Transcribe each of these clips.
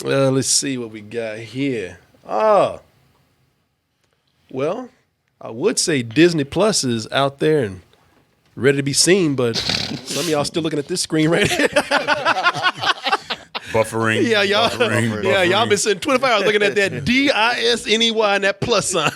Let's see what we got here. Oh, well, I would say Disney Plus is out there and ready to be seen, but some of y'all still looking at this screen right here. Buffering. Yeah, y'all. Buffering. Yeah, y'all been sitting 24 hours looking at that DISNEY and that plus sign.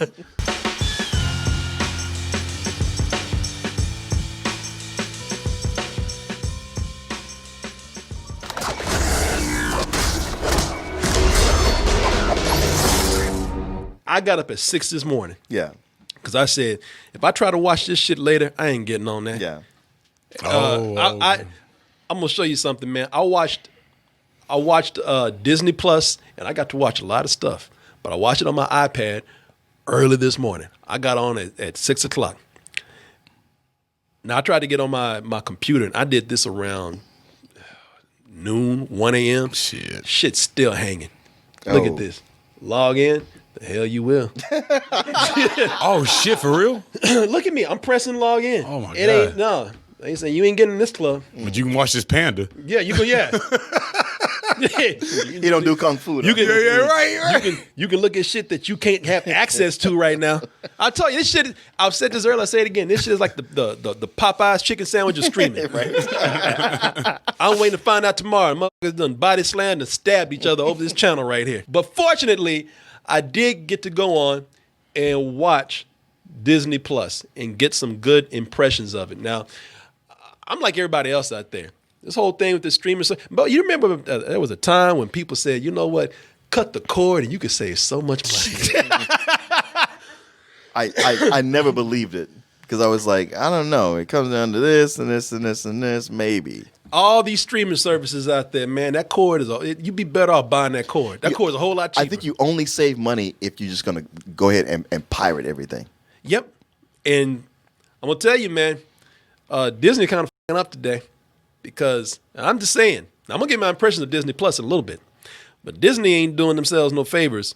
I got up at 6 this morning. Yeah. Because I said, if I try to watch this shit later, I ain't getting on that. Yeah. I'm gonna show you something, man. I watched Disney Plus, and I got to watch a lot of stuff. But I watched it on my iPad early this morning. I got on at 6 o'clock. Now I tried to get on my computer, and I did this around noon, 1 a.m. Shit's still hanging. Look at this. Log in. The hell you will. Oh shit, for real? Look at me. I'm pressing log in. Oh my It ain't no. They saying you ain't getting in this club. But you can watch this panda. Yeah, you go. Yeah. He don't do kung fu. You can, right. You can look at shit that you can't have access to right now. I'll tell you, this shit. I've said this earlier. I'll say it again. This shit is like the Popeyes chicken sandwich of streaming. Right. I'm waiting to find out tomorrow. Motherfuckers done body slammed and stabbed each other over this channel right here. But fortunately, I did get to go on and watch Disney Plus and get some good impressions of it. Now, I'm like everybody else out there. This whole thing with the streaming. But you remember there was a time when people said, you know what, cut the cord and you could save so much money. I never believed it because I was like, I don't know. It comes down to this and this and this and this, maybe. All these streaming services out there, man, that cord you'd be better off buying that cord. That cord is a whole lot cheaper. I think you only save money if you're just going to go ahead and pirate everything. Yep. And I'm going to tell you, man, Disney kind of f***ing up today because I'm just saying, I'm going to get my impressions of Disney Plus in a little bit, but Disney ain't doing themselves no favors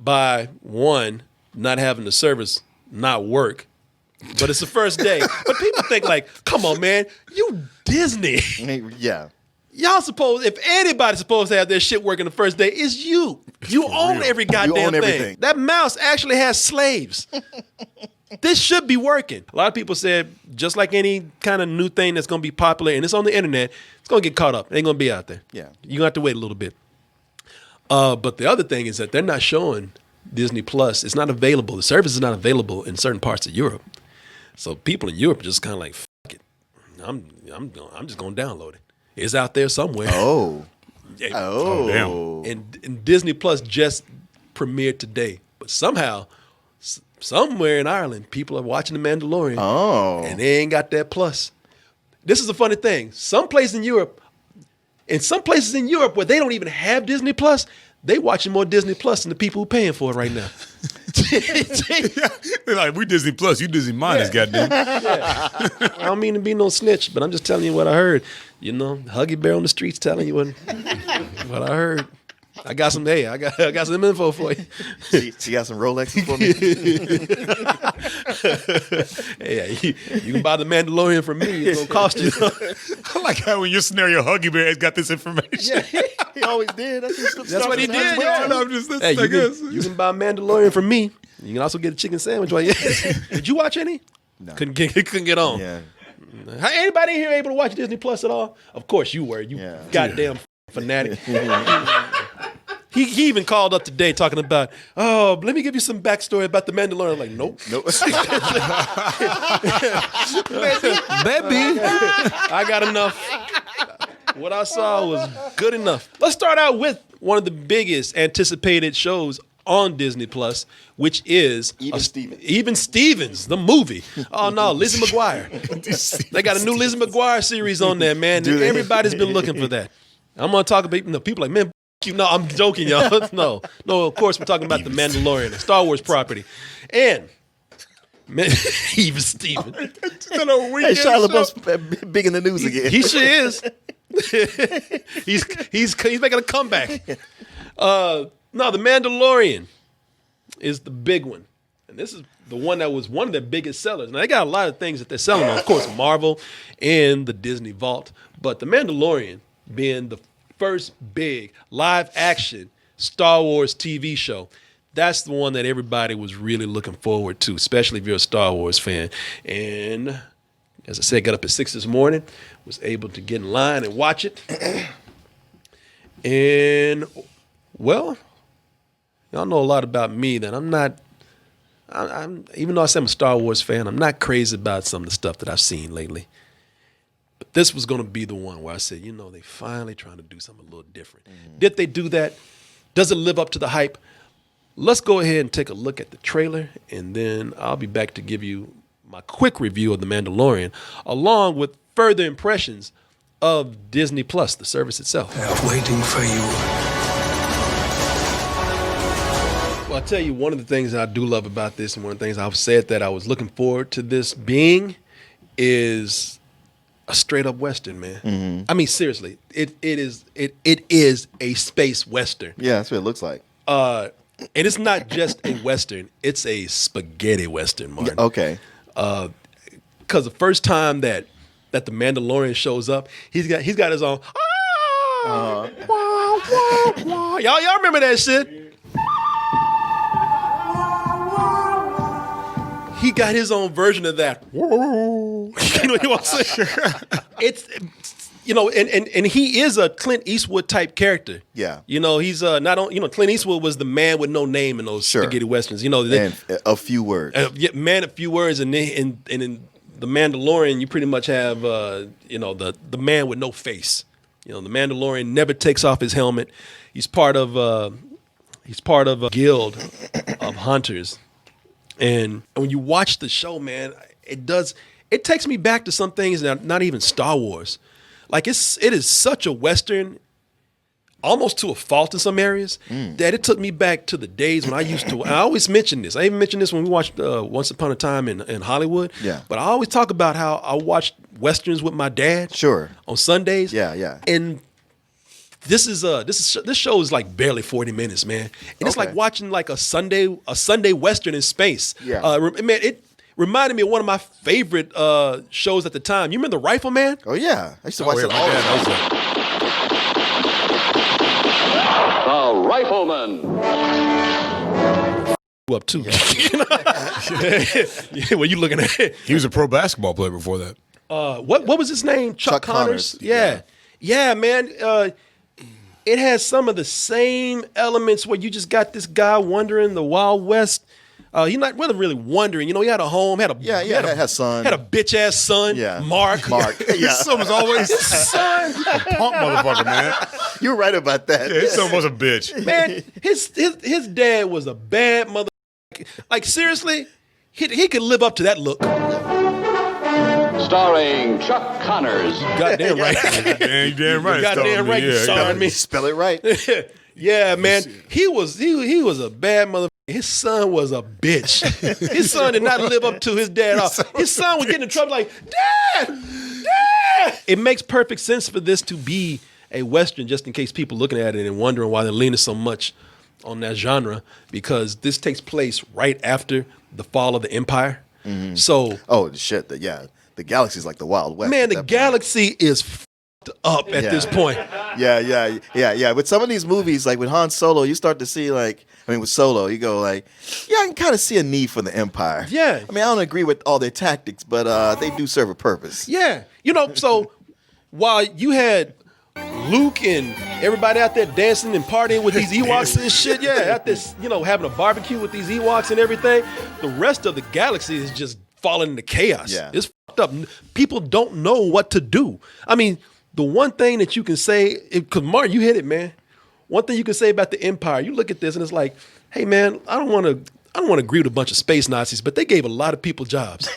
by, one, not having the service not work. But it's the first day. But people think like, come on, man, you Disney. Yeah. Y'all if anybody's supposed to have their shit working the first day, it's you. You own every goddamn thing. Everything. That mouse actually has slaves. This should be working. A lot of people said, just like any kind of new thing that's going to be popular and it's on the internet, it's going to get caught up. It ain't going to be out there. Yeah. You're going to have to wait a little bit. But the other thing is that they're not showing Disney Plus. It's not available. The service is not available in certain parts of Europe. So people in Europe are just kind of like, fuck it. I'm just going to download it. It's out there somewhere. Oh. Damn. And Disney Plus just premiered today. But somehow, somewhere in Ireland, people are watching The Mandalorian. Oh. And they ain't got that plus. This is the funny thing. Some places in Europe where they don't even have Disney Plus, they watching more Disney Plus than the people who paying for it right now. They're like, we Disney Plus, you Disney minus, goddamn. Yeah. I don't mean to be no snitch, but I'm just telling you what I heard. You know, Huggy Bear on the streets telling you what I heard. I got some info for you. She got some Rolexes for me. Yeah, you can buy the Mandalorian from me. It's gonna cost you. I like how in your scenario, Huggy Bear has got this information. Yeah, he always did. That's what he did. You can buy Mandalorian from me. You can also get a chicken sandwich. Did you watch any? No. Couldn't get on. Yeah. Anybody here able to watch Disney Plus at all? Of course you were. You goddamn fanatic. He even called up today talking about, oh, let me give you some backstory about the Mandalorian. I'm like, nope. Baby. I got enough. What I saw was good enough. Let's start out with one of the biggest anticipated shows on Disney Plus, which is Even Stevens, the movie. Oh no, Lizzie McGuire. They got a new Lizzie McGuire series on there, man. And everybody's been looking for that. I'm gonna talk about people like, man, you. No, I'm joking, y'all. No, of course we're talking about the Mandalorian, a Star Wars property, and even Steven. Hey, Shia LaBeouf's big in the news again. He sure is. he's making a comeback. No, the Mandalorian is the big one, and this is the one that was one of their biggest sellers. Now they got a lot of things that they're selling on, of course, Marvel and the Disney Vault, but the Mandalorian being first big live action Star Wars TV show. That's the one that everybody was really looking forward to, especially if you're a Star Wars fan. And as I said, got up at 6 this morning, was able to get in line and watch it. And, well, y'all know a lot about me that I'm even though I say I'm a Star Wars fan, I'm not crazy about some of the stuff that I've seen lately. But this was going to be the one where I said, they finally trying to do something a little different. Did they do that? Does it live up to the hype? Let's go ahead and take a look at the trailer, and then I'll be back to give you my quick review of The Mandalorian, along with further impressions of Disney Plus, the service itself. They're waiting for you. Well, I'll tell you, one of the things that I do love about this, and one of the things I've said that I was looking forward to this being, is a straight up Western, man. Mm-hmm. I mean, seriously, it is a space Western. Yeah, that's what it looks like. And it's not just a Western, it's a spaghetti Western, Martin. Okay. Because the first time that the Mandalorian shows up, he's got his own. Wah, wah, wah. Y'all remember that shit? He got his own version of that. You know what I'm saying? It's and he is a Clint Eastwood type character. Yeah. He's not on. Clint Eastwood was the man with no name in those spaghetti westerns. And a few words. Man, a few words, and in the Mandalorian, you pretty much have the man with no face. The Mandalorian never takes off his helmet. He's part of a guild of hunters, and when you watch the show, man, it takes me back to some things that are not even Star Wars. Like it is such a Western, almost to a fault in some areas, that it took me back to the days when I used to. I always mention this. I even mentioned this when we watched Once Upon a Time in Hollywood. Yeah. But I always talk about how I watched Westerns with my dad. Sure. On Sundays. Yeah. And this show is like barely 40 minutes, man. And it's like watching like a Sunday Western in space. Yeah. Man, it reminded me of one of my favorite shows at the time. You remember The Rifleman? Oh yeah, I used to watch that all the time. The Rifleman. Up too. Yeah, what you looking at? He was a pro basketball player before that. What was his name? Chuck Connors. Yeah. Yeah, man. It has some of the same elements where you just got this guy wandering the Wild West. He's not really wandering. He had a home, had a son, had a bitch ass son. Yeah, Mark. Yeah, his son was always son. a punk motherfucker, man. You're right about that. Yeah, his son was a bitch. Man, his dad was a bad mother. Like seriously, he could live up to that look. Starring Chuck Connors. Goddamn right. Damn right. Goddamn right. You starring me. Spell it right. Yeah, man. He was a bad mother. His son was a bitch. His son did not live up to his dad. His son was getting in trouble like, Dad! It makes perfect sense for this to be a Western, just in case people looking at it and wondering why they're leaning so much on that genre, because this takes place right after the fall of the Empire. Mm-hmm. So, shit! The galaxy's like the Wild West. Man, the galaxy is fucked up at this point. Yeah. With some of these movies, like with Han Solo, you start to see with Solo, you go like, yeah, I can kind of see a need for the Empire. Yeah. I don't agree with all their tactics, but they do serve a purpose. Yeah. So while you had Luke and everybody out there dancing and partying with these Ewoks and shit, out there, having a barbecue with these Ewoks and everything, the rest of the galaxy is just falling into chaos. Yeah. It's fucked up. People don't know what to do. I mean, the one thing that you can say, because Martin, you hit it, man. One thing you can say about the Empire, you look at this and it's like, hey, man, I don't want to agree with a bunch of space Nazis, but they gave a lot of people jobs.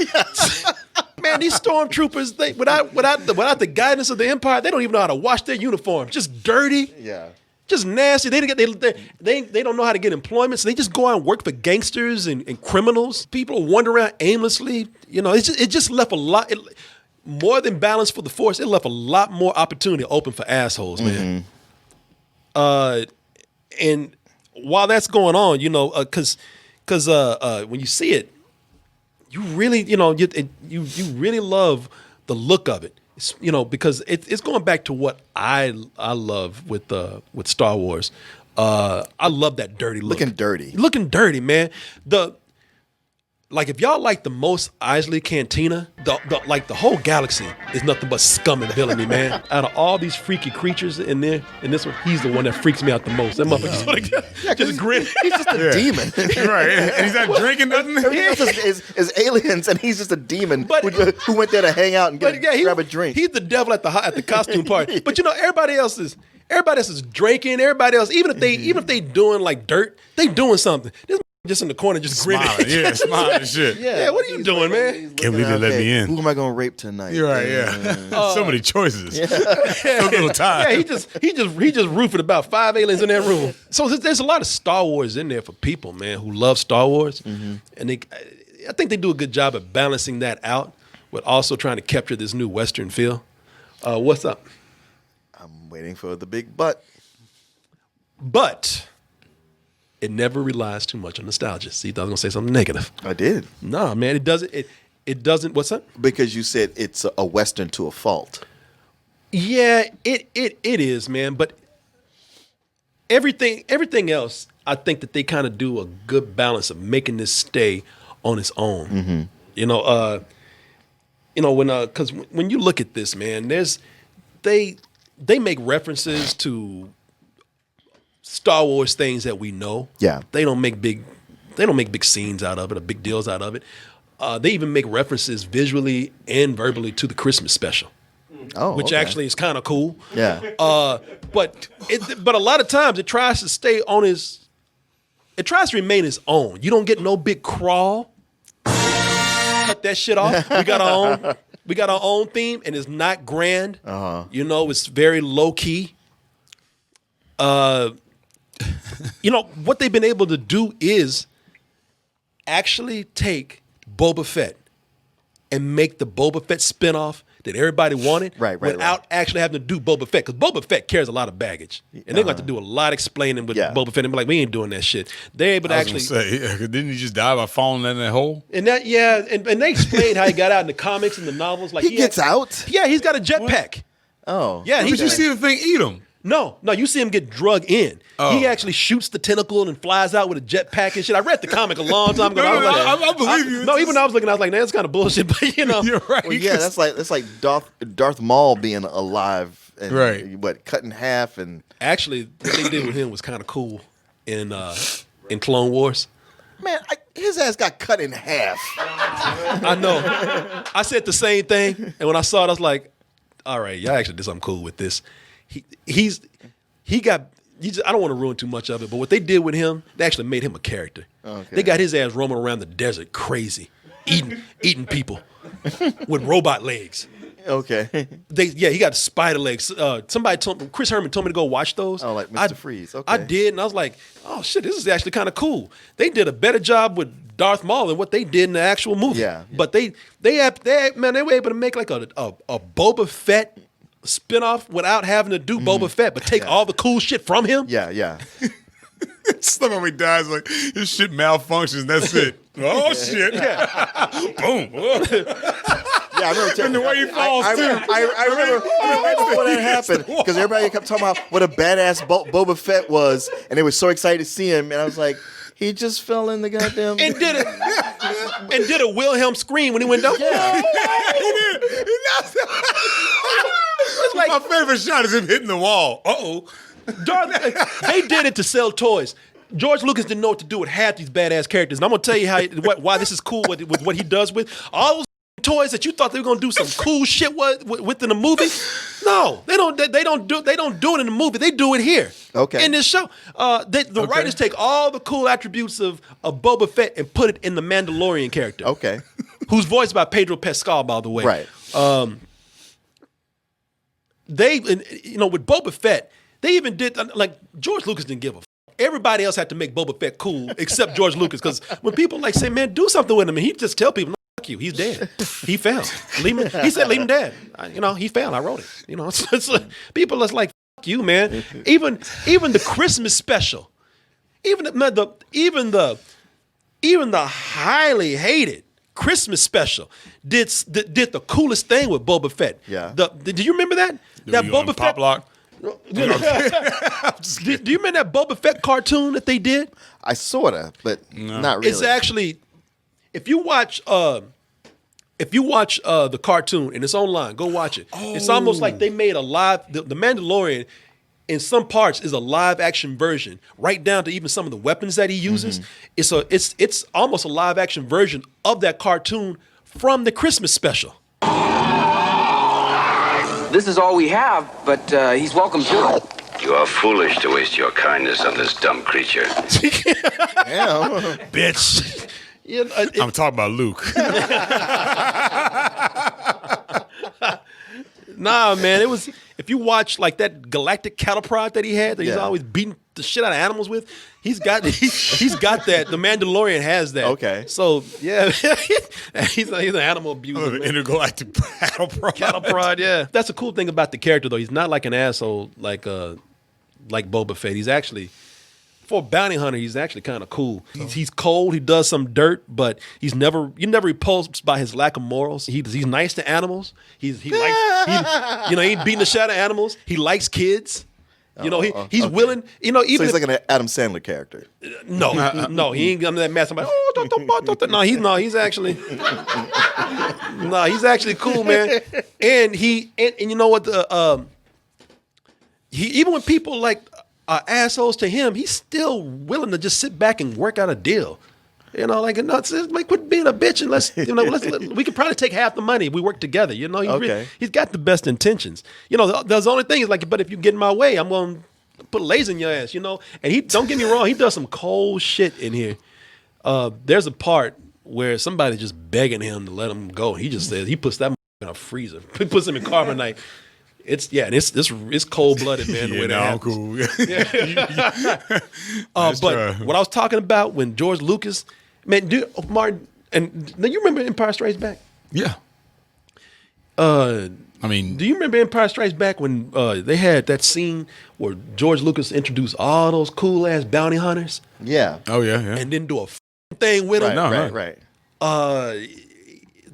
Man, these stormtroopers, without the guidance of the Empire, they don't even know how to wash their uniform. Just dirty. Yeah. Just nasty. They don't know how to get employment, so they just go out and work for gangsters and criminals. People wander around aimlessly. It just left a lot. More than balance for the Force, it left a lot more opportunity open for assholes, man. And while that's going on, because when you see it, you really, you really love the look of it. because it's going back to what I love with Star Wars. I love that dirty look. Looking dirty, man. Like if y'all like the Mos Eisley Cantina, the whole galaxy is nothing but scum and villainy, man. Out of all these freaky creatures in this one, he's the one that freaks me out the most. That motherfucker just grin. He's just a demon, right? And he's not drinking nothing. Everything else is aliens, and he's just a demon who went there to hang out and grab a drink. He's the devil at the costume party. But everybody else is drinking. Everybody else, even if they doing like dirt, they doing something. This just in the corner, just grinning. Smiling and shit. Yeah, what are you doing, man? Can't believe they let me in. Who am I going to rape tonight? You're right, yeah. So many choices. So little time. Yeah, he just roofed about 5 aliens in that room. So there's a lot of Star Wars in there for people, man, who love Star Wars. Mm-hmm. And I think they do a good job of balancing that out, but also trying to capture this new Western feel. What's up? I'm waiting for the big but. But it never relies too much on nostalgia. See, I was going to say something negative. I did. No, man, it doesn't. It doesn't. What's that? Because you said it's a Western to a fault. Yeah, it is, man. But everything else, I think that they kind of do a good balance of making this stay on its own. Mm-hmm. Because when you look at this, man, they make references to Star Wars things that we know. Yeah. They don't make big scenes out of it or big deals out of it. They even make references visually and verbally to the Christmas special. Which actually is kind of cool. Yeah. But a lot of times it tries to remain its own. You don't get no big crawl. Cut that shit off. We got our own theme, and it's not grand. Uh-huh. It's very low key. What they've been able to do is actually take Boba Fett and make the Boba Fett spinoff that everybody wanted without actually having to do Boba Fett. Because Boba Fett carries a lot and they're going to have to do a lot explaining with Boba Fett and be like, we ain't doing that shit. They're able to actually didn't he just die by falling in that hole? And they explained how he got out in the comics and the novels. Like he gets out? Yeah, he's got a jetpack. Oh. Yeah, did you see the thing eat him? No, you see him get drug in. Oh. He actually shoots the tentacle and flies out with a jetpack and shit. I read the comic a long time ago. I believe you. No, even when I was looking, I was like, that's kind of bullshit. But you're right. Well, yeah, that's like Darth Maul being alive and cut in half and actually what they did with him was kind of cool in Clone Wars. Man, his ass got cut in half. I know. I said the same thing, and when I saw it, I was like, all right, y'all actually did something cool with this. I don't want to ruin too much of it, but what they did with him, they actually made him a character. Okay. They got his ass roaming around the desert crazy, eating people with robot legs. Okay. He got spider legs. Chris Herman told me to go watch those. Oh, like Mr. Freeze. Okay. I did, and I was like, oh shit, this is actually kind of cool. They did a better job with Darth Maul than what they did in the actual movie. Yeah. But they were able to make like a Boba Fett spinoff without having to do Boba Fett, but take all the cool shit from him. Yeah. Somebody when he dies, like his shit malfunctions. That's it. Oh shit! Yeah. Boom. Yeah, I remember. And the way he falls I too. remember before that happened because everybody kept talking about what a badass Boba Fett was, and they were so excited to see him, and I was like, he just fell in the goddamn and did a Wilhelm scream when he went down. Yeah. He did. It's like my favorite shot is him hitting the wall. They did it to sell toys. George Lucas didn't know what to do with half these badass characters, and I'm gonna tell you why this is cool with what he does with all those toys that you thought they were gonna do some cool shit with in the movie. No, they don't do it in the movie. They do it here. Okay. In this show, the writers take all the cool attributes of Boba Fett and put it in the Mandalorian character. Okay. Who's voiced by Pedro Pascal, by the way. Right. With Boba Fett, they even did like George Lucas didn't give a. Everybody else had to make Boba Fett cool except George Lucas, because when people say, "Man, do something with him," and he just tell people, "No, fuck you, he's dead. He fell. Leave him." He said, "Leave him dead." He fell. I wrote it. People are like, "Fuck you, man." Even the Christmas special, even the highly hated Christmas special did the coolest thing with Boba Fett. Yeah. Did you remember that? That You Boba Fett. Pop lock. Do you remember that Boba Fett cartoon that they did? I sorta, but not really. It's actually, if you watch the cartoon and it's online, go watch it. It's almost like they made a live. The Mandalorian, in some parts, is a live action version, right down to even some of the weapons that he uses. It's almost a live action version of that cartoon from the Christmas special. This is all we have, but he's welcome to it. You are foolish to waste your kindness on this dumb creature. Damn. Bitch. I'm talking about Luke. Nah, man, it was. If you watch like that galactic cattle prod that he had, that he's always beating the shit out of animals with, he's got that. The Mandalorian has that. Okay. So yeah, he's an animal abuser. Man. Intergalactic cattle prod. Cattle prod, yeah. That's the cool thing about the character, though. He's not like an asshole like Boba Fett. He's actually, for a bounty hunter, he's actually kind of cool. He's cold. He does some dirt, but you're never repulsed by his lack of morals. He's nice to animals. He ain't beating the shit out of animals. He likes kids. He's willing. So he's like an Adam Sandler character. No, he ain't under that mask. I'm like, he's actually, he's actually cool, man. And you know what? He even when people like are assholes to him, he's still willing to just sit back and work out a deal. Quit being a bitch and we could probably take half the money if we work together. He's got the best intentions. The only thing is but if you get in my way, I'm going to put a laser in your ass, And don't get me wrong, he does some cold shit in here. There's a part where somebody's just begging him to let him go. He just says, he puts that in a freezer. He puts him in carbonite. It's cold blooded, man. The way that happens. Cool. But what I was talking about when George Lucas, man, Martin, and you remember Empire Strikes Back? Yeah. Do you remember Empire Strikes Back when they had that scene where George Lucas introduced all those cool ass bounty hunters? Yeah. Oh yeah. And then do a thing with them. Right.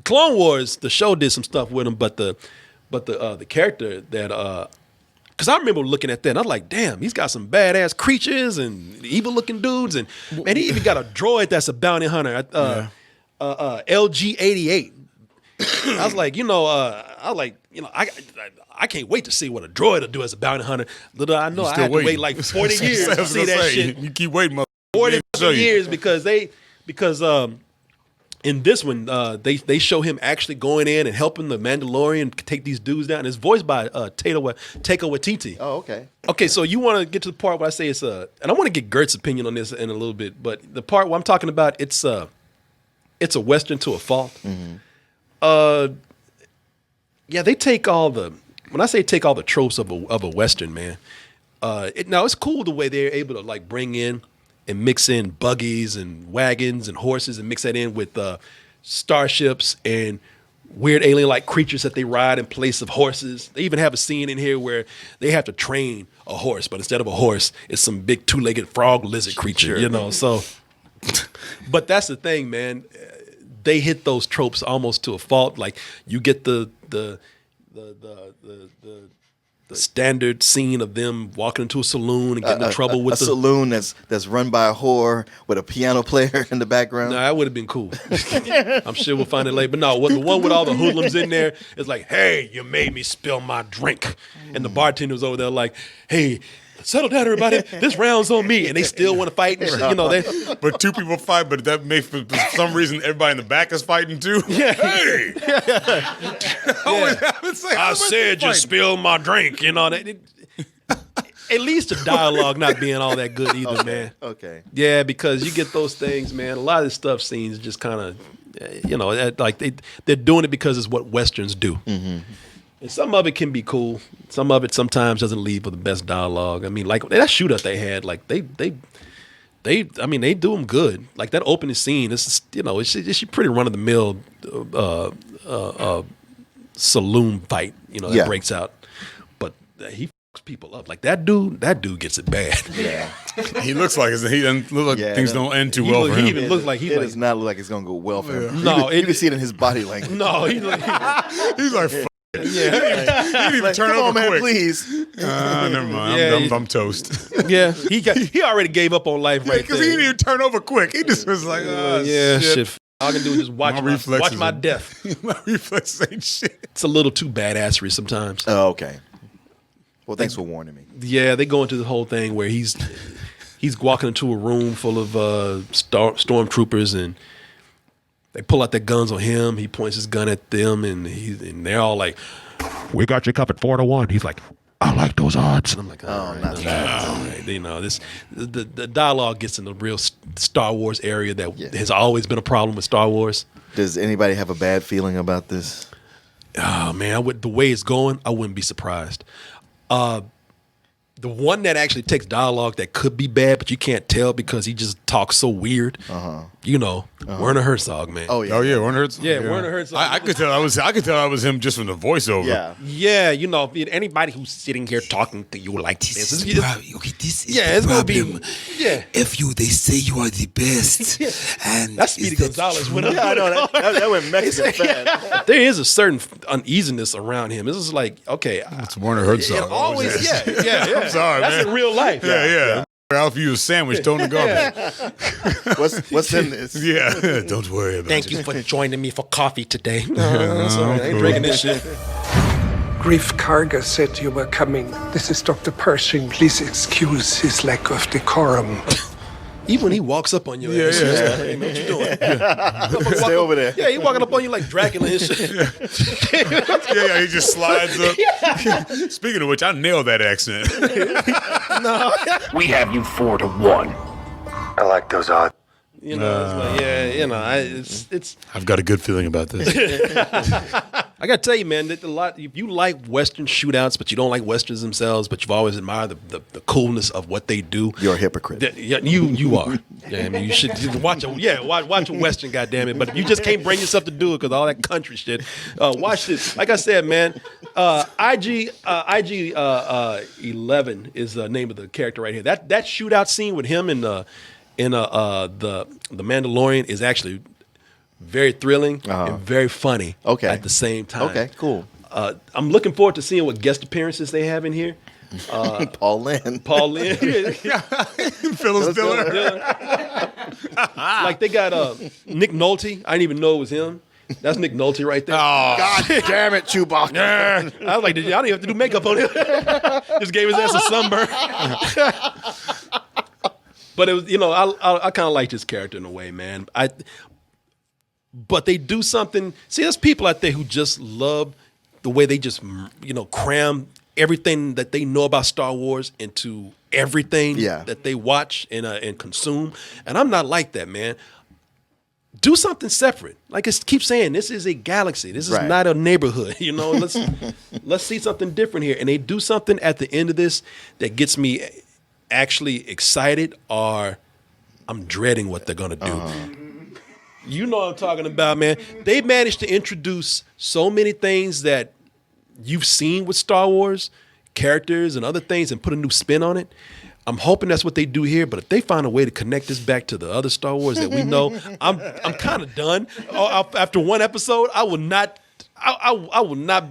Clone Wars, the show did some stuff with them, but the character that because I remember looking at that and I was like, damn, he's got some badass creatures and evil looking dudes, and man, he even got a droid that's a bounty hunter, LG-88. I was like, I can't wait to see what a droid will do as a bounty hunter. Little I know I had to wait like 40 years to see that shit. You keep waiting, 40 years because in this one, they show him actually going in and helping the Mandalorian take these dudes down. It's voiced by Taika Waititi. Oh, okay. Okay, so you want to get to the part where I say it's and I want to get Gert's opinion on this in a little bit, but the part where I'm talking about it's a Western to a fault. Mm-hmm. They take all the tropes of a Western, man. Now it's cool the way they're able to like bring in and mix in buggies and wagons and horses and mix that in with starships and weird alien-like creatures that they ride in place of horses. They even have a scene in here where they have to train a horse, but instead of a horse, it's some big two-legged frog lizard creature, so. But that's the thing, man. They hit those tropes almost to a fault. Like you get the standard scene of them walking into a saloon and getting in trouble with a saloon that's run by a whore with a piano player in the background. No, that would have been cool. I'm sure we'll find it later. But no, the one with all the hoodlums in there is like, hey, you made me spill my drink. And the bartender's over there like, hey, settle down, everybody. This round's on me. And they still want to fight. And shit. But two people fight, but that makes, for some reason, everybody in the back is fighting too. Yeah. Hey! I said you spilled my drink. At least the dialogue not being all that good either, man. Okay. Yeah, because you get those things, man. A lot of this stuff seems just kind of, like they're doing it because it's what Westerns do. Mm-hmm. And some of it can be cool. Some of it sometimes doesn't leave with the best dialogue. I mean, like that shootout they had, like they do them good. Like that opening scene, it's pretty run of the mill saloon fight, that breaks out. But he fucks people up. Like that dude gets it bad. Yeah. He looks like he doesn't look like things don't end too well for him. He even looks like it does not look like it's gonna go well for him. No, you can see it in his body language. No, He's like, F- yeah. he didn't even turn Come over on, man, quick. please. Never mind. Yeah, I'm toast. Yeah, he already gave up on life right Because there. he didn't even turn over quick. He just was like, yeah, shit. All I can do is just watch my death. My reflexes ain't shit. It's a little too badassery sometimes. Oh, okay. Well, thanks for warning me. Yeah, they go into the whole thing where he's walking into a room full of stormtroopers, and they pull out their guns on him. He points his gun at them, and they're all like, "We got you covered 4-1." He's like, "I like those odds." And I'm like, "Oh, not that." All right. You know, the dialogue gets in the real Star Wars area that has always been a problem with Star Wars. Does anybody have a bad feeling about this? Oh man, the way it's going, I wouldn't be surprised. The one that actually takes dialogue that could be bad, but you can't tell because he just talks so weird. You know, Werner Herzog, man. Oh yeah. Oh yeah, Werner Herzog. Yeah, Werner Herzog. I could tell I was him just from the voiceover. Yeah. Yeah, you know, anybody who's sitting here talking to you like this, This is it's the gonna be problem. If they say you are the best, and that's Speedy Gonzalez went up. Yeah, I know that went Mexican fast. There is a certain uneasiness around him. This is like, okay, It's Werner Herzog. it always, yeah. I'm sorry, that's man. in real life. Yeah. Ralph, you a sandwich thrown in the garbage. What's in this? Yeah, don't worry about Thank it. you for joining me for coffee today. Sorry, I ain't drinking this shit. Grief Karga said you were coming. This is Dr. Pershing. Please excuse his lack of decorum. Even when he walks up on you, Yeah. hey, man, what you doing? Stay over there. Yeah, he walking up on you like Dracula and shit. Yeah, he just slides up. Speaking of which, I nailed that accent. We have you 4-1. I like those odds. You know, it's like, yeah, you know, it's. I've got a good feeling about this. I gotta tell you, man, that if you like Western shootouts, but you don't like Westerns themselves, but you've always admired the coolness of what they do. You're a hypocrite. You are. Yeah, I mean, you should watch a Western, goddammit. But you just can't bring yourself to do it because all that country shit. Watch this. Like I said, man, IG 11 is the name of the character right here. That shootout scene with him in the Mandalorian is actually very thrilling and very funny at the same time. Okay, cool. I'm looking forward to seeing what guest appearances they have in here. Paul Lynn. Phyllis Diller. Like they got Nick Nolte. I didn't even know it was him. That's Nick Nolte right there. God damn it, Chewbacca. I was like, I don't even have to do makeup on him. Just gave his ass a sunburn. But it was, you know, I kind of liked his character in a way, man. But they do something. See, there's people out there who just love the way they just, you know, cram everything that they know about Star Wars into everything that they watch and consume. And I'm not like that, man. Do something separate. Like I keep saying, this is a galaxy. This is not a neighborhood. You know, let's see something different here. And they do something at the end of this that gets me actually excited, or I'm dreading what they're gonna do. You know what I'm talking about, man. They managed to introduce so many things that you've seen with Star Wars, characters and other things, and put a new spin on it. I'm hoping that's what they do here, but if they find a way to connect this back to the other Star Wars that we know, I'm kind of done. After one episode, I will not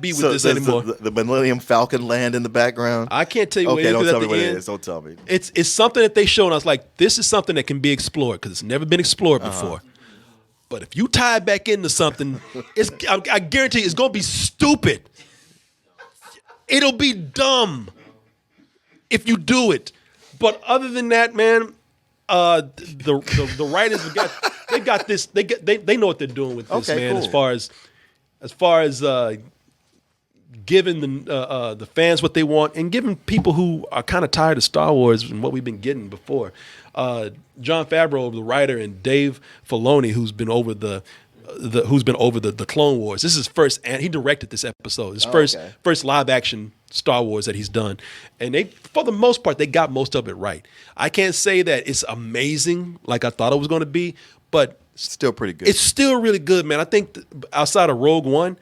be with this anymore. The Millennium Falcon land in the background. I can't tell you what it is. Don't tell me what it it is. Don't tell me. It's something that they showed us. Like, this is something that can be explored because it's never been explored before. But if you tie it back into something, I guarantee it's gonna be stupid. It'll be dumb if you do it. But other than that, man, the writers they got this. They know what they're doing with this, man. Cool. As far as giving the fans what they want and giving people who are kind of tired of Star Wars and what we've been getting before. Jon Favreau, the writer, and Dave Filoni, who's been over the Clone Wars. This is his first, and he directed this episode. His first live action Star Wars that he's done, and they, for the most part, they got most of it right. I can't say that it's amazing like I thought it was going to be, but still pretty good. It's still really good, man. I think outside of Rogue One,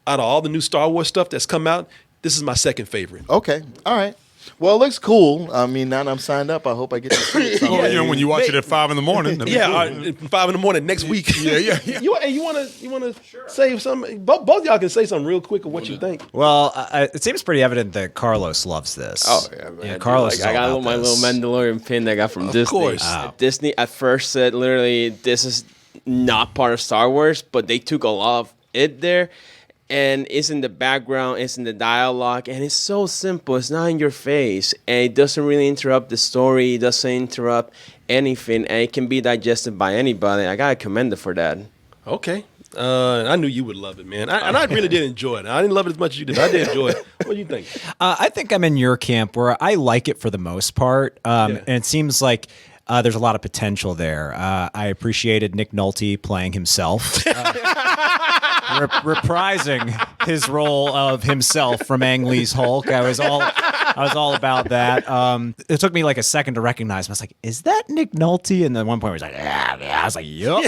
out of all the new Star Wars stuff that's come out, this is my second favorite. Okay, all right. Well, it looks cool. I mean, now that I'm signed up, I hope I get to see it Well, someday. when you watch it at 5 in the morning. that'd be Yeah, cool. 5 in the morning next week. Yeah. You want to say something? Both y'all can say something real quick of what you think. Well, it seems pretty evident that Carlos loves this. Oh yeah, man. Yeah, Carlos. Like, I got my little Mandalorian. Mandalorian pin that I got from Disney. course. Wow. Disney at first said literally this is not part of Star Wars, but they took a lot of it there. And it's in the background, it's in the dialogue, and it's so simple. It's not in your face, and it doesn't really interrupt the story. It doesn't interrupt anything, and it can be digested by anybody. I gotta commend it for that. Okay. I knew you would love it, man. And I really did enjoy it. I didn't love it as much as you did. I did enjoy it. What do you think? I think I'm in your camp where I like it for the most part, and it seems like there's a lot of potential there. I appreciated Nick Nolte playing himself. Reprising his role of himself from Ang Lee's Hulk. I was all about that. It took me like a second to recognize him. I was like, is that Nick Nolte? And then at one point he was like, yeah. I was like, yup.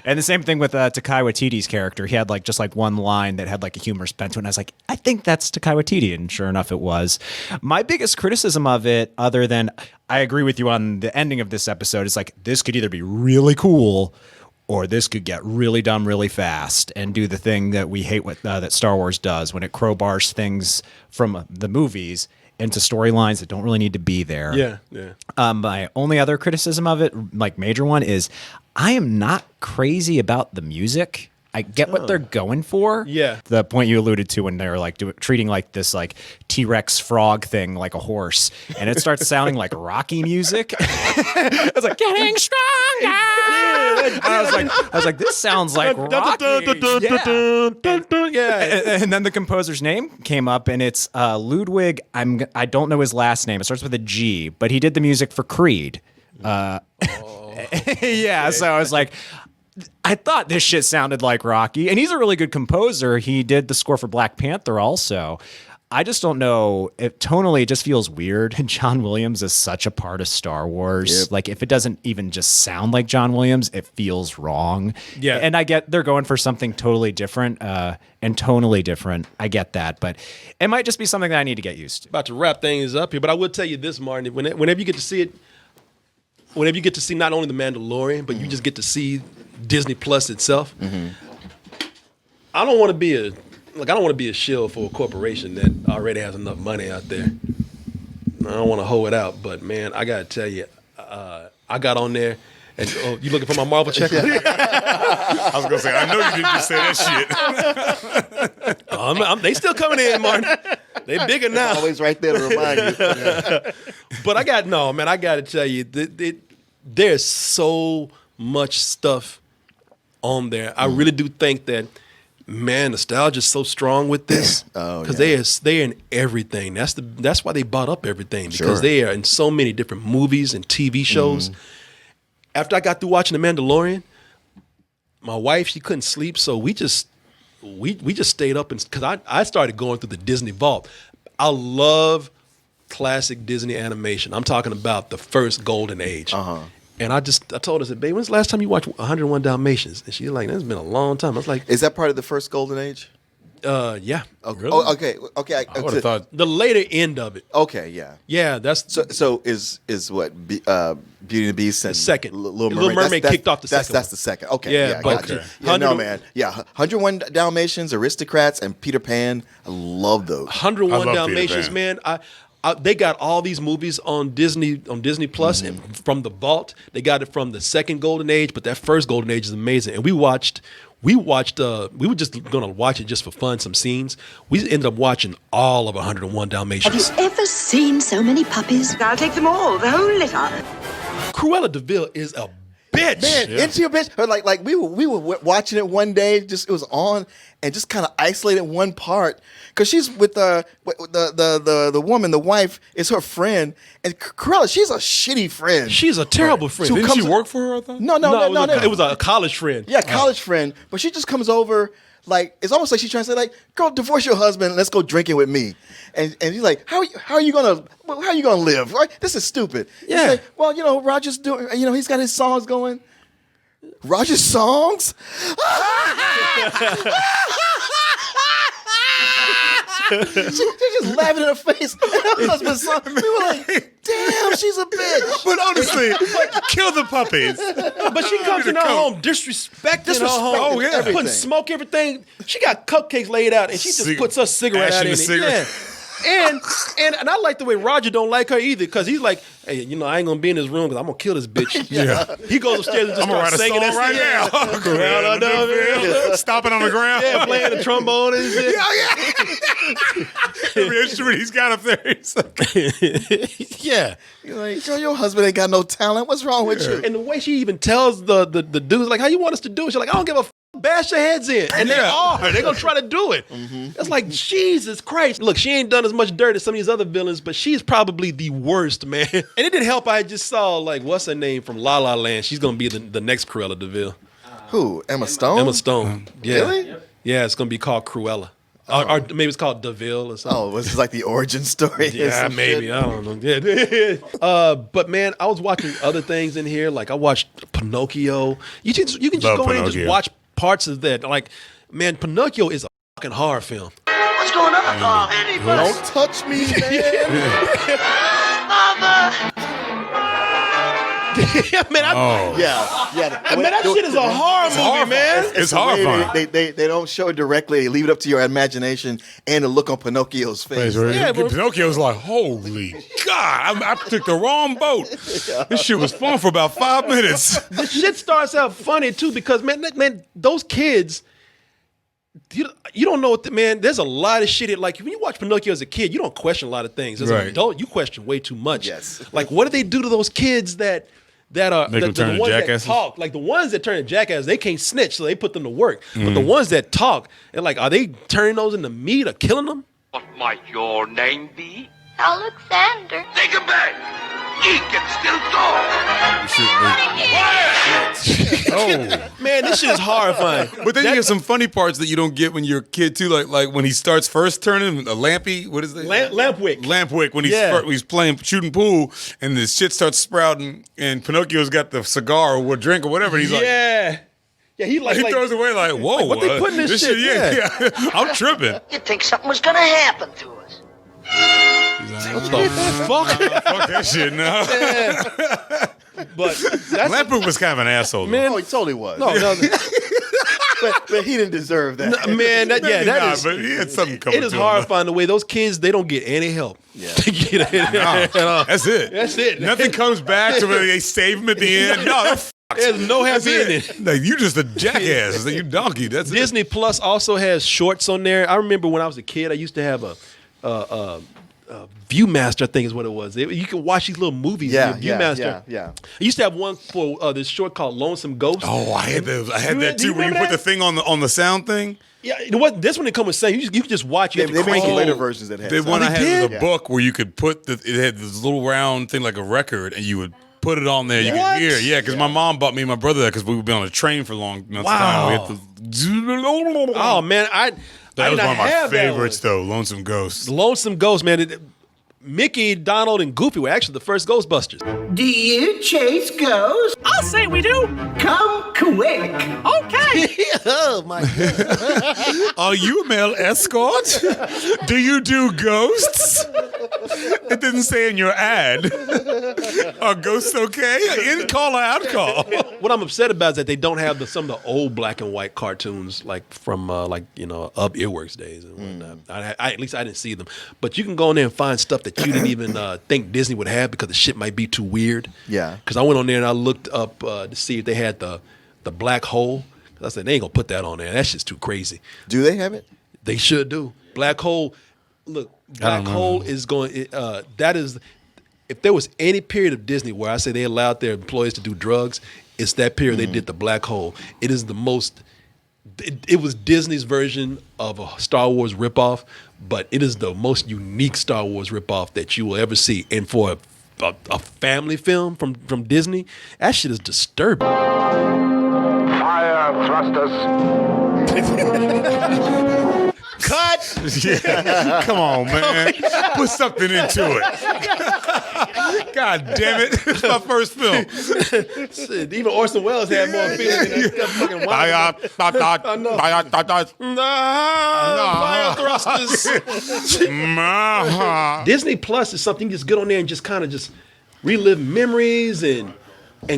And the same thing with Taika Waititi's character. He had just one line that had like a humorous bent to it. And I was like, I think that's Taika Waititi. And sure enough, it was. My biggest criticism of it, other than I agree with you on the ending of this episode, is like, this could either be really cool or this could get really dumb really fast and do the thing that we hate that Star Wars does when it crowbars things from the movies into storylines that don't really need to be there. Yeah. My only other criticism of it, like major one, is I am not crazy about the music. I get what they're going for. Yeah. The point you alluded to when they're like treating like this like T-Rex frog thing like a horse, and it starts sounding like Rocky music. I was like, getting stronger. I was like, this sounds like Rocky. Yeah. And then the composer's name came up, and it's Ludwig. I don't know his last name. It starts with a G, but he did the music for Creed. Yeah. So I was like, I thought this shit sounded like Rocky, and he's a really good composer. He did the score for Black Panther also. I just don't know. Tonally, it just feels weird. And John Williams is such a part of Star Wars. Yep. Like, if it doesn't even just sound like John Williams, it feels wrong. Yeah. And I get they're going for something totally different and tonally different. I get that. But it might just be something that I need to get used to. About to wrap things up here, but I will tell you this, Martin. Whenever you get to see it, whenever you get to see not only The Mandalorian, but you just get to see Disney Plus itself, I don't want to be a shill for a corporation that already has enough money out there. I don't want to hoe it out, but man, I gotta tell you, I got on there, and you looking for my Marvel check? I was gonna say, I know you didn't just say that shit. They still coming in, Martin. They bigger now. Always right there to remind you. Yeah. But I got to tell you, there's so much stuff on there. I really do think that, man, nostalgia is so strong with this because they're in everything. That's why they bought up everything, because they are in so many different movies and TV shows. After I got through watching The Mandalorian, my wife, she couldn't sleep, so we just stayed up, because I started going through the Disney vault. I love classic Disney animation. I'm talking about the first golden age. And I told her, I said, babe, when's the last time you watched 101 Dalmatians? And she's like, that's been a long time. I was like, Is that part of the first golden age? yeah. Okay. Really? Oh, okay. I would have thought. The later end of it. Okay. Yeah. Yeah, that's So is what Beauty and the Beast and the second. Little Mermaid, Little Mermaid kicked off the second That's the second. Okay. Yeah, Yeah. but- Got you. Okay. Yeah, no, 100 man. Yeah. 101 Dalmatians, Aristocrats, and Peter Pan. I love those. 101 I love Peter Dalmatians, Pan. man. They got all these movies on Disney Plus, and from the vault. They got it from the second golden age, but that first golden age is amazing. And we were just gonna watch it just for fun, some scenes. We ended up watching all of 101 Dalmatians. Have you ever seen so many puppies? I'll take them all, the whole litter. Cruella de Vil is a bitch. Man, into your bitch. Or like we were watching it one day. Just it was on, and just kind of isolated one part because she's with the woman, the wife is her friend, and Cruella, she's a shitty friend. She's a terrible friend. So Didn't comes- she work for her, I thought? No. It was a college friend. Yeah, college friend. But she just comes over, like, it's almost like she's trying to say, like, girl, divorce your husband, let's go drinking with me. And he's like, how are you gonna live? Right? This is stupid. Yeah. He's like, well, Roger's doing, he's got his songs going. Roger's songs? They're just laughing in her face. Her husband's son. We were like, damn, she's a bitch. But honestly, kill the puppies. But she comes in her home disrespecting her home. Oh, yeah. Putting Everything. smoke, everything. She got cupcakes laid out, and she just puts her cigarette out in it. Yeah. And I like the way Roger don't like her either, because he's like, hey, you know, I ain't gonna be in this room because I'm gonna kill this bitch. Yeah. He goes upstairs and just I'm gonna write starts a singing song right now. Cruella de Vil. Stomping on the ground. Yeah, playing the trombone and shit. Every instrument he's got up there. He's like, Yeah. You're like, yo, your husband ain't got no talent. What's wrong with you? And the way she even tells the dudes, like, how you want us to do it? She's like, I don't give a bash their heads in. And they are. They're going to try to do it. It's like, Jesus Christ. Look, she ain't done as much dirt as some of these other villains, but she's probably the worst, man. And it didn't help. I just saw, like, what's her name from La La Land? She's going to be the next Cruella de Vil. Who? Emma Stone? Emma Stone. Yeah. Really? Yeah, it's going to be called Cruella. Or maybe it's called DeVille or something. Oh, this is like the origin story. Yeah, maybe. I don't know. Yeah. But man, I was watching other things in here. Like I watched Pinocchio. You can just go in and just watch parts of that. Like, man, Pinocchio is a fucking horror film. What's going on? Oh, anybody? Don't touch me, man. Mother! Man, that shit is a horror movie, man. It's horrifying. They don't show it directly. They leave it up to your imagination and the look on Pinocchio's face. Yeah, Pinocchio's like, holy God, I took the wrong boat. This shit was fun for about 5 minutes. The shit starts out funny too because man, those kids. You don't know what man. There's a lot of shit. Like when you watch Pinocchio as a kid, you don't question a lot of things. As an adult, you question way too much. Yes. Like what do they do to those kids that are the ones that talk? Like the ones that turn to jackasses, they can't snitch, so they put them to work. But the ones that talk, they're like, are they turning those into meat or killing them? What might your name be? Alexander. Take him back. He can still talk. Man, this shit is horrifying. But then you get some funny parts that you don't get when you're a kid too. Like when he starts first turning a lampy. What is it? Lampwick. Lampwick. When he's playing shooting pool and the shit starts sprouting and Pinocchio's got the cigar or drink or whatever. And he's like, yeah, he throws it away like, whoa, like, what they putting this shit? Yeah. I'm tripping. You'd think something was gonna happen to us. What the fuck? Fuck that shit now. But Lampwick was kind of an asshole, man. Oh, he totally was. No. but he didn't deserve that. No, man, that is. But he had something coming. It is horrifying the way those kids, they don't get any help. Yeah. That's it. That's it. Nothing comes back to where they save him at the end. No, there's no happy ending. Like, you just a jackass. You donkey. That's Disney it. Plus also has shorts on there. I remember when I was a kid, I used to have a Viewmaster, I think is what it was. You could watch these little movies. Viewmaster. Yeah. I used to have one for this short called Lonesome Ghost. Oh, I had those. I had that too. Where you put the thing on the sound thing. Yeah, this one didn't come with sound. You could just watch it. They made later versions that had. The one I had was a book where you could put it had this little round thing like a record, and you would put it on there. You could hear. Yeah, because my mom bought me and my brother that because we would be on a train for long amounts of time. We had to, oh man, that was one of my favorites though. Lonesome Ghost. Lonesome Ghost, man. Mickey, Donald, and Goofy were actually the first Ghostbusters. Do you chase ghosts? I'll say we do. Come quick. Okay. Oh my God. Are you a male escort? Do you do ghosts? It didn't say in your ad. Are ghosts okay? In call or out call? What I'm upset about is that they don't have some of the old black and white cartoons like from Up Earworks days and whatnot. At least I didn't see them. But you can go in there and find stuff that you didn't even think Disney would have because the shit might be too weird. Yeah. Because I went on there and I looked up to see if they had the black hole. I said, they ain't going to put that on there. That shit's too crazy. Do they have it? They should do. Black hole. Look, black hole is going. That is, if there was any period of Disney where I say they allowed their employees to do drugs, it's that period they did the black hole. It is the most. It was Disney's version of a Star Wars ripoff, but it is the most unique Star Wars ripoff that you will ever see. And for a family film from Disney, that shit is disturbing. Fire thrusters. Cut! Yeah. Come on, man. Put something into it. God damn it! It's my first film. Shit, even Orson Welles had more feeling than that fucking fire thrusters. Disney Plus is something you just get on there and just kind of just relive memories and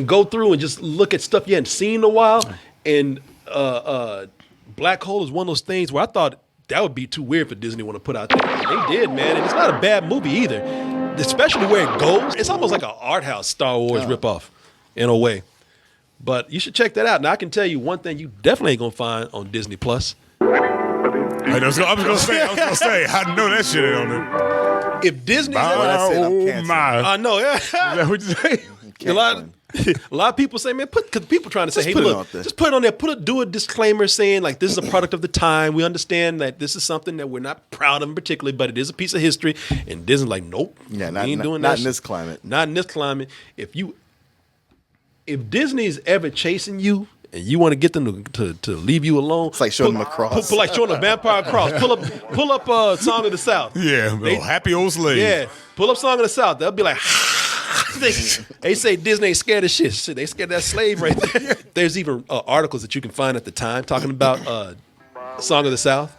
go through and just look at stuff you hadn't seen in a while. And Black Hole is one of those things where I thought that would be too weird for Disney to want to put out there. They did, man, and it's not a bad movie either. Especially where it goes. It's almost like an art house Star Wars ripoff in a way. But you should check that out. Now, I can tell you one thing you definitely ain't going to find on Disney Plus. I was gonna say, I know that shit ain't on there. If Disney's I know, yeah. Is that what you say? A lot of people say, man, because people trying to say, hey, look, just put it on there. Do a disclaimer saying, like, this is a product of the time. We understand that this is something that we're not proud of particularly, but it is a piece of history. And Disney's like, nope. Yeah, we ain't doing not that in this climate. Not in this climate. If Disney's ever chasing you, and you want to get them to leave you alone, it's like showing them a cross. Like showing a vampire cross. Pull up Song of the South. Yeah, happy old slave. Yeah, pull up Song of the South. They'll be like, they say Disney ain't scared of shit. They scared of that slave right there. There's even articles that you can find at the time talking about Song of the South,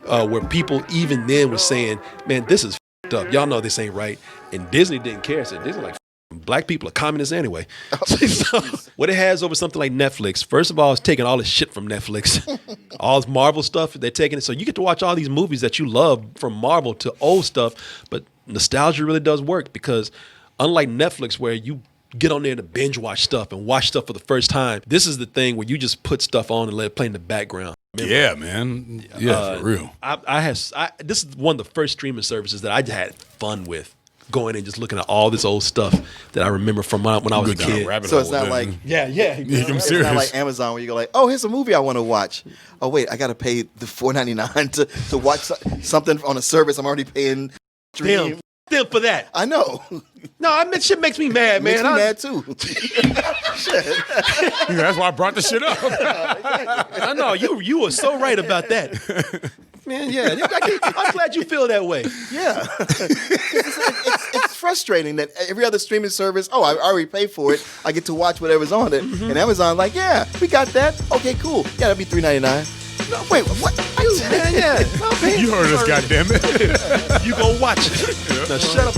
where people even then were saying, man, this is f***ed up. Y'all know this ain't right. And Disney didn't care. So Disney like, black people are communists anyway. So, what it has over something like Netflix, first of all, it's taking all this shit from Netflix. All this Marvel stuff, they're taking it. So you get to watch all these movies that you love from Marvel to old stuff. But nostalgia really does work because unlike Netflix where you get on there to binge watch stuff and watch stuff for the first time, this is the thing where you just put stuff on and let it play in the background. Remember? Yeah, man. Yeah, for real. This is one of the first streaming services that I had fun with. Going and just looking at all this old stuff that I remember from when I was a kid. So it's not like I'm it's serious. not like Amazon where you go like, oh, here's a movie I want to watch. Oh wait, I got to pay the $4.99 to watch something on a service I'm already paying. Damn for that. I know. No, I mean, shit makes me mad, man. Makes me mad too. That's why I brought the shit up. I know you were so right about that. Man, yeah, I'm glad you feel that way. Yeah, it's frustrating that every other streaming service, I already paid for it. I get to watch whatever's on it, and Amazon like, yeah, we got that. Okay, cool. Yeah, that'll be $3.99. No, wait, what? Man, yeah. No, man, you heard us, goddammit. You gonna watch it? Now shut up.